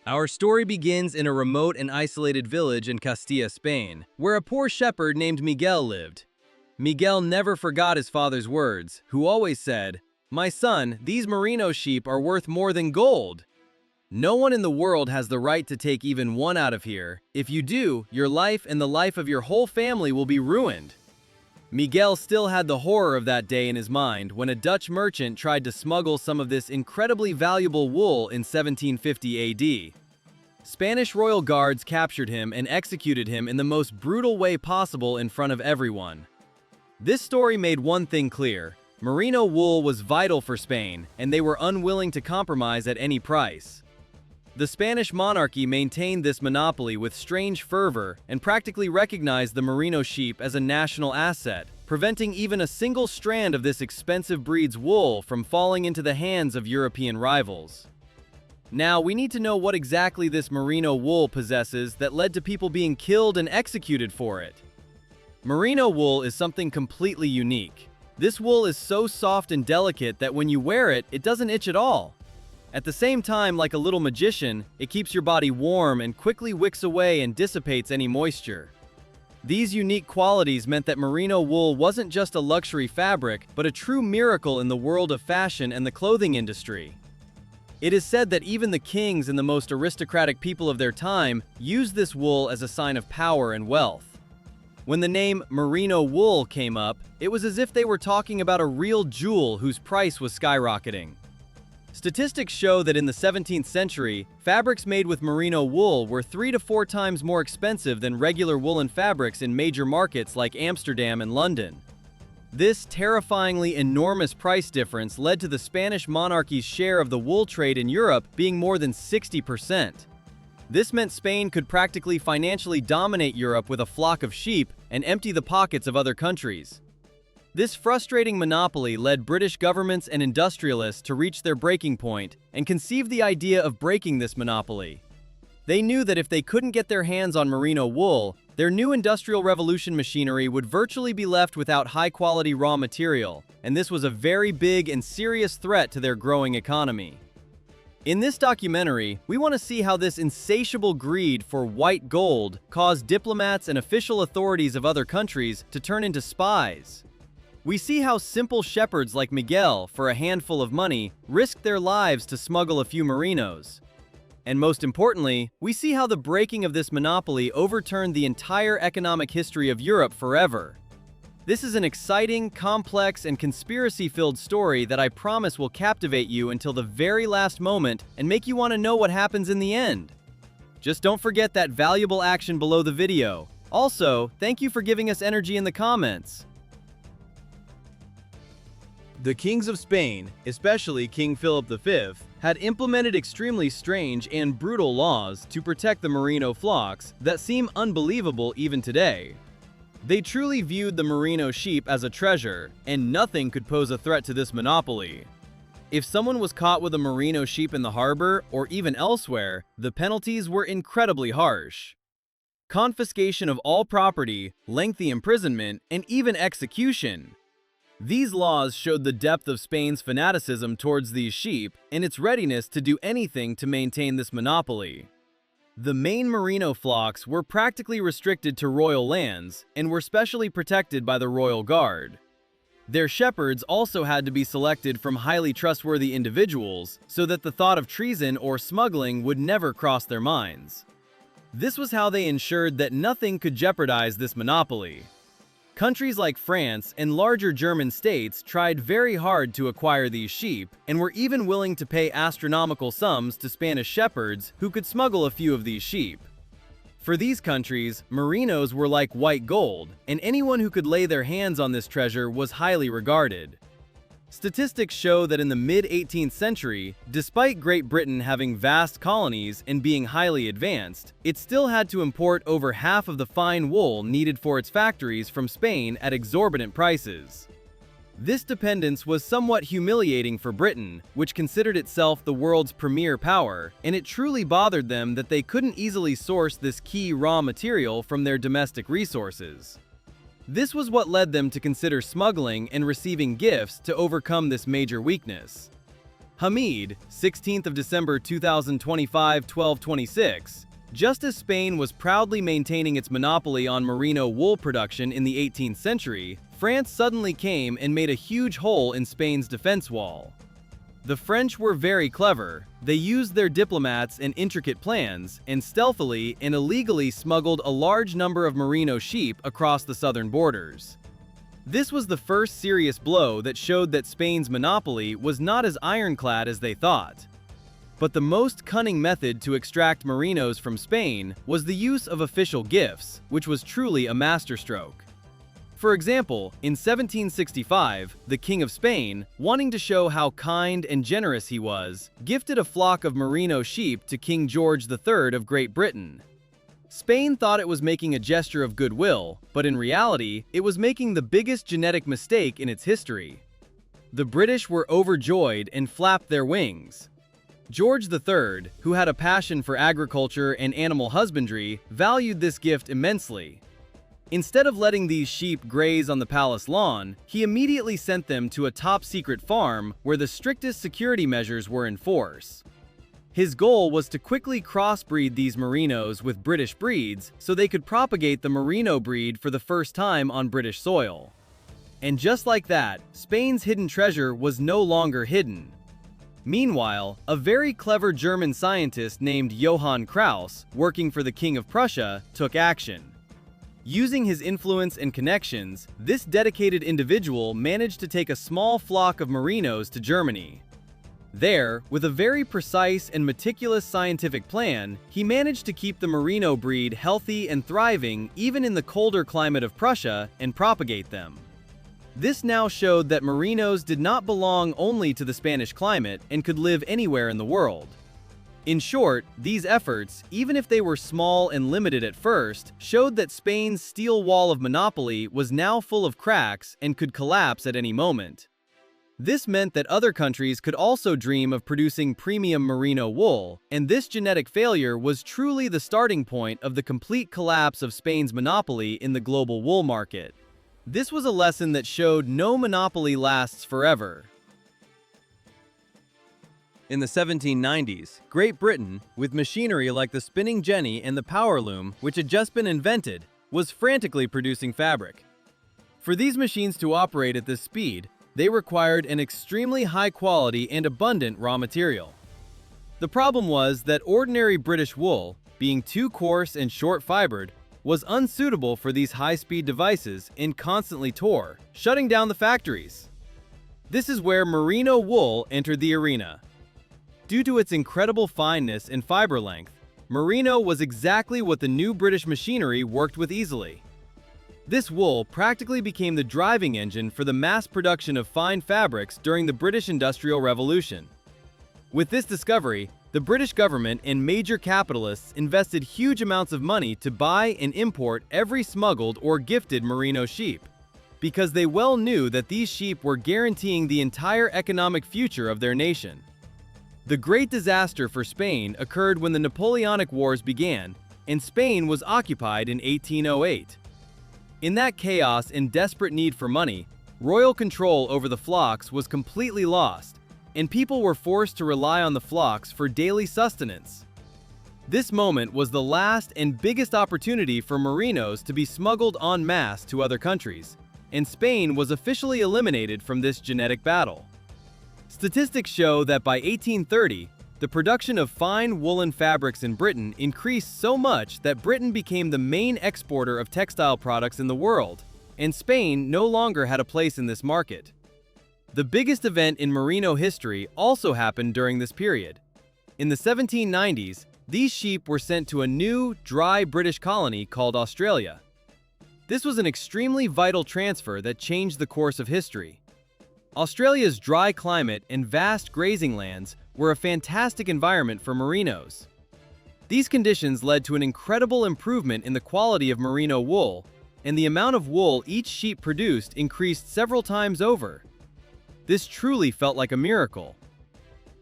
Our story begins in a remote and isolated village in Castilla, Spain, where a poor shepherd named Miguel lived. Miguel never forgot his father's words, who always said, "My son, these Merino sheep are worth more than gold. No one in the world has the right to take even one out of here. If you do, your life and the life of your whole family will be ruined." Miguel still had the horror of that day in his mind when a Dutch merchant tried to smuggle some of this incredibly valuable wool in 1750 AD. Spanish royal guards captured him and executed him in the most brutal way possible in front of everyone. This story made one thing clear: Merino wool was vital for Spain, and they were unwilling to compromise at any price. The Spanish monarchy maintained this monopoly with strange fervor and practically recognized the Merino sheep as a national asset, preventing even a single strand of this expensive breed's wool from falling into the hands of European rivals. Now, we need to know what exactly this Merino wool possesses that led to people being killed and executed for it. Merino wool is something completely unique. This wool is so soft and delicate that when you wear it, it doesn't itch at all. At the same time, like a little magician, it keeps your body warm and quickly wicks away and dissipates any moisture. These unique qualities meant that Merino wool wasn't just a luxury fabric, but a true miracle in the world of fashion and the clothing industry. It is said that even the kings and the most aristocratic people of their time used this wool as a sign of power and wealth. When the name Merino wool came up, it was as if they were talking about a real jewel whose price was skyrocketing. Statistics show that in the 17th century, fabrics made with Merino wool were 3 to 4 times more expensive than regular woolen fabrics in major markets like Amsterdam and London. This terrifyingly enormous price difference led to the Spanish monarchy's share of the wool trade in Europe being more than 60%. This meant Spain could practically financially dominate Europe with a flock of sheep and empty the pockets of other countries. This frustrating monopoly led British governments and industrialists to reach their breaking point and conceive the idea of breaking this monopoly. They knew that if they couldn't get their hands on Merino wool, their new industrial revolution machinery would virtually be left without high-quality raw material, and this was a very big and serious threat to their growing economy. In this documentary, we want to see how this insatiable greed for white gold caused diplomats and official authorities of other countries to turn into spies. We see how simple shepherds like Miguel, for a handful of money, risked their lives to smuggle a few merinos. And most importantly, we see how the breaking of this monopoly overturned the entire economic history of Europe forever. This is an exciting, complex, and conspiracy-filled story that I promise will captivate you until the very last moment and make you want to know what happens in the end. Just don't forget that valuable action below the video. Also, thank you for giving us energy in the comments. The kings of Spain, especially King Philip V, had implemented extremely strange and brutal laws to protect the Merino flocks that seem unbelievable even today. They truly viewed the Merino sheep as a treasure, and nothing could pose a threat to this monopoly. If someone was caught with a Merino sheep in the harbor or even elsewhere, the penalties were incredibly harsh. Confiscation of all property, lengthy imprisonment, and even execution. These laws showed the depth of Spain's fanaticism towards these sheep and its readiness to do anything to maintain this monopoly. The main Merino flocks were practically restricted to royal lands and were specially protected by the royal guard. Their shepherds also had to be selected from highly trustworthy individuals so that the thought of treason or smuggling would never cross their minds. This was how they ensured that nothing could jeopardize this monopoly. Countries like France and larger German states tried very hard to acquire these sheep and were even willing to pay astronomical sums to Spanish shepherds who could smuggle a few of these sheep. For these countries, Merinos were like white gold, and anyone who could lay their hands on this treasure was highly regarded. Statistics show that in the mid-18th century, despite Great Britain having vast colonies and being highly advanced, it still had to import over half of the fine wool needed for its factories from Spain at exorbitant prices. This dependence was somewhat humiliating for Britain, which considered itself the world's premier power, and it truly bothered them that they couldn't easily source this key raw material from their domestic resources. This was what led them to consider smuggling and receiving gifts to overcome this major weakness. Hamid, 16th of December 2025, 12:26. Just as Spain was proudly maintaining its monopoly on merino wool production in the 18th century, France suddenly came and made a huge hole in Spain's defense wall. The French were very clever. They used their diplomats and intricate plans, and stealthily and illegally smuggled a large number of merino sheep across the southern borders. This was the first serious blow that showed that Spain's monopoly was not as ironclad as they thought. But the most cunning method to extract merinos from Spain was the use of official gifts, which was truly a masterstroke. For example, in 1765, the King of Spain, wanting to show how kind and generous he was, gifted a flock of merino sheep to King George III of Great Britain. Spain thought it was making a gesture of goodwill, but in reality, it was making the biggest genetic mistake in its history. The British were overjoyed and flapped their wings. George III, who had a passion for agriculture and animal husbandry, valued this gift immensely. Instead of letting these sheep graze on the palace lawn, he immediately sent them to a top-secret farm where the strictest security measures were in force. His goal was to quickly crossbreed these merinos with British breeds so they could propagate the merino breed for the first time on British soil. And just like that, Spain's hidden treasure was no longer hidden. Meanwhile, a very clever German scientist named Johann Kraus, working for the King of Prussia, took action. Using his influence and connections, this dedicated individual managed to take a small flock of merinos to Germany. There, with a very precise and meticulous scientific plan, he managed to keep the merino breed healthy and thriving even in the colder climate of Prussia and propagate them. This now showed that merinos did not belong only to the Spanish climate and could live anywhere in the world. In short, these efforts, even if they were small and limited at first, showed that Spain's steel wall of monopoly was now full of cracks and could collapse at any moment. This meant that other countries could also dream of producing premium merino wool, and this genetic failure was truly the starting point of the complete collapse of Spain's monopoly in the global wool market. This was a lesson that showed no monopoly lasts forever. In the 1790s, Great Britain, with machinery like the spinning jenny and the power loom, which had just been invented, was frantically producing fabric. For these machines to operate at this speed, they required an extremely high quality and abundant raw material. The problem was that ordinary British wool, being too coarse and short-fibered, was unsuitable for these high-speed devices and constantly tore, shutting down the factories. This is where merino wool entered the arena. Due to its incredible fineness and fiber length, merino was exactly what the new British machinery worked with easily. This wool practically became the driving engine for the mass production of fine fabrics during the British Industrial Revolution. With this discovery, the British government and major capitalists invested huge amounts of money to buy and import every smuggled or gifted merino sheep, because they well knew that these sheep were guaranteeing the entire economic future of their nation. The great disaster for Spain occurred when the Napoleonic Wars began, and Spain was occupied in 1808. In that chaos and desperate need for money, royal control over the flocks was completely lost, and people were forced to rely on the flocks for daily sustenance. This moment was the last and biggest opportunity for merinos to be smuggled en masse to other countries, and Spain was officially eliminated from this genetic battle. Statistics show that by 1830, the production of fine woolen fabrics in Britain increased so much that Britain became the main exporter of textile products in the world, and Spain no longer had a place in this market. The biggest event in merino history also happened during this period. In the 1790s, these sheep were sent to a new, dry British colony called Australia. This was an extremely vital transfer that changed the course of history. Australia's dry climate and vast grazing lands were a fantastic environment for merinos. These conditions led to an incredible improvement in the quality of merino wool, and the amount of wool each sheep produced increased several times over. This truly felt like a miracle.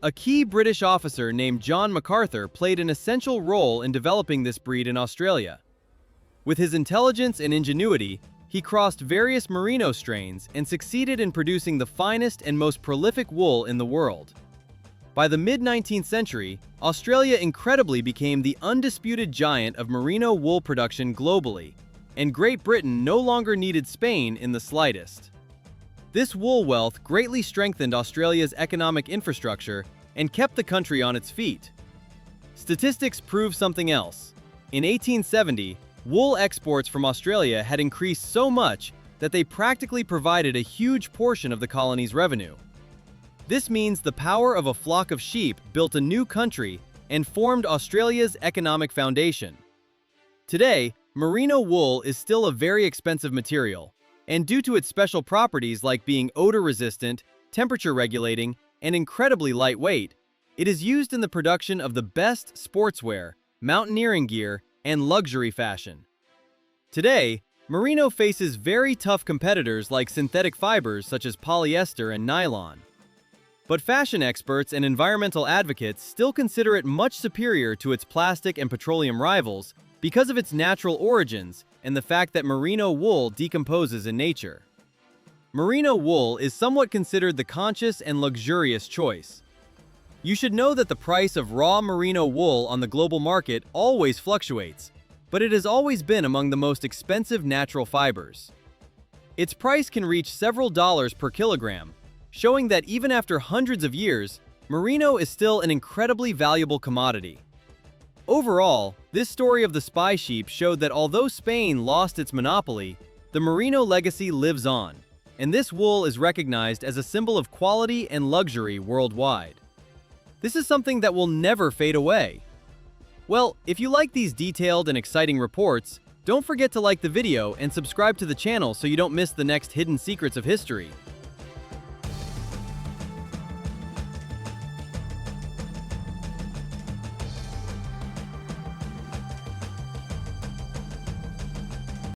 A key British officer named John MacArthur played an essential role in developing this breed in Australia. With his intelligence and ingenuity, he crossed various merino strains and succeeded in producing the finest and most prolific wool in the world. By the mid-19th century, Australia incredibly became the undisputed giant of merino wool production globally, and Great Britain no longer needed Spain in the slightest. This wool wealth greatly strengthened Australia's economic infrastructure and kept the country on its feet. Statistics prove something else. In 1870, wool exports from Australia had increased so much that they practically provided a huge portion of the colony's revenue. This means the power of a flock of sheep built a new country and formed Australia's economic foundation. Today, merino wool is still a very expensive material, and due to its special properties like being odor-resistant, temperature-regulating, and incredibly lightweight, it is used in the production of the best sportswear, mountaineering gear, and luxury fashion. Today, merino faces very tough competitors like synthetic fibers such as polyester and nylon. But fashion experts and environmental advocates still consider it much superior to its plastic and petroleum rivals because of its natural origins and the fact that merino wool decomposes in nature. Merino wool is somewhat considered the conscious and luxurious choice. You should know that the price of raw merino wool on the global market always fluctuates, but it has always been among the most expensive natural fibers. Its price can reach several dollars per kilogram, showing that even after hundreds of years, merino is still an incredibly valuable commodity. Overall, this story of the spy sheep showed that although Spain lost its monopoly, the merino legacy lives on, and this wool is recognized as a symbol of quality and luxury worldwide. This is something that will never fade away. Well, if you like these detailed and exciting reports, don't forget to like the video and subscribe to the channel so you don't miss the next hidden secrets of history.